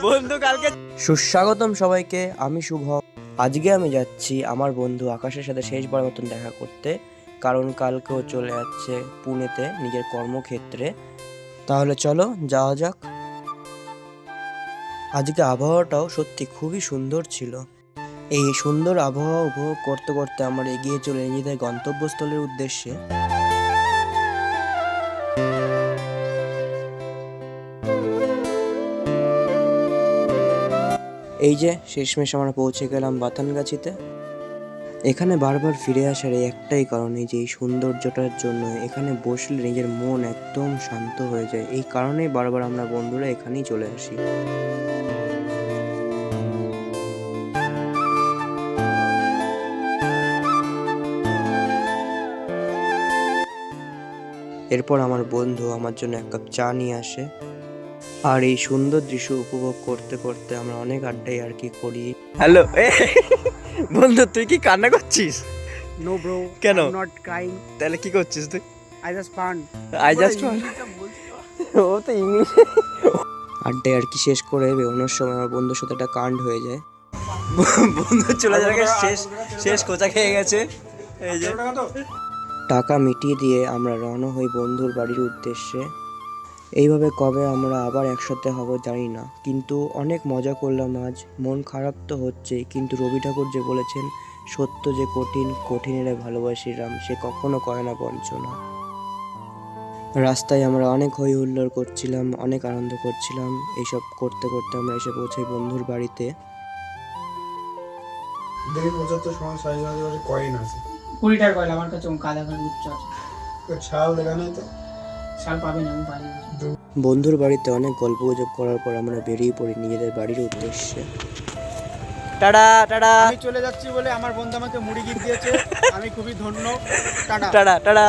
বন্ধু কালকে সুস্বাগতম সবাইকে, আমি শুভ। আজকে আমি যাচ্ছি আমার বন্ধু আকাশের সাথে শেষবার মতন দেখা করতে, কারণ কালকেও চলে যাচ্ছে পুনেতে নিজের কর্মক্ষেত্রে। তাহলে চলো যাওয়া যাক। আজকে আবহাওয়াটাও সত্যি খুবই সুন্দর ছিল। এই সুন্দর আবহাওয়া উপভোগ করতে করতে আমরা এগিয়ে চলে নিজেদের গন্তব্যস্থলের উদ্দেশ্যে। এই যে শেষমেশ আমরা পৌঁছে গেলাম বাতানগাছিতে। এখানে বারবার ফিরে আসার এই একটাই কারণ, এই যে এই সৌন্দর্যটার জন্য। এখানে বসলে নিজের মন একদম শান্ত হয়ে যায়, এই কারণেই বারবার আমরা বন্ধুরা এখানেই চলে আসি। এরপর আমার বন্ধু আমার জন্য এক কাপ চা নিয়ে আসে, আর এই সুন্দর দৃশ্য উপভোগ করতে করতে আমরা অনেক আড্ডাই আর কি করি। হ্যালো বন্ধু, তুই কি কান্না করছিস? No bro, কেন? I'm not crying. তাহলে কি করছিস তুই? I just fun. ও তো ইংলিশ। আড্ডায় আর কি শেষ করে বেরোনোর সময় আমার বন্ধুর সাথে একটা কাণ্ড হয়ে যায়। বন্ধু চলে যাওয়ার শেষ কোচা খেয়ে গেছে। এই যে টাকা মিটিয়ে দিয়ে আমরা রওনা হই বন্ধুর বাড়ির উদ্দেশ্যে। এইভাবে কবে আমরা আবার একসাথে হব জানি না, কিন্তু অনেক মজা করলাম আজ। মন খারাপ তো হচ্ছেই, কিন্তু রবি ঠাকুর যে বলেছেন, সত্য যে কঠিন, কঠিনের ভালোবাসি রাম, সে কখনো করে না বঞ্চনা। রাস্তায় আমরা অনেক হই হুল্লোড় করছিলাম, অনেক আনন্দ করছিলাম। এইসব করতে করতে আমরা এসে পৌঁছাই বন্ধুর বাড়িতে। দেখি পঁচাত্তর সময় সাইজ কয়েন আছে, 20 টাকা কয়লা আমার কাছে কাদা কাদা উচ্চ আছে। শাল দেখা নেই তো, শাল পাবেন, আমি পাই না। বন্ধুর বাড়িতে অনেক গল্প গুজব করার পর আমরা বেরিয়ে পড়ি নিজেদের বাড়ির উদ্দেশ্যে। Tata tata. আমি চলে যাচ্ছি বলে আমার বন্ধু আমাকে মুড়ি গিফট দিয়েছে, আমি খুবই ধন্য। Tata tata tata.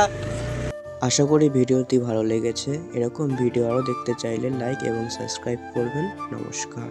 আশা করি ভিডিওটি ভালো লেগেছে। এরকম ভিডিও আরও দেখতে চাইলে লাইক এবং সাবস্ক্রাইব করবেন। নমস্কার।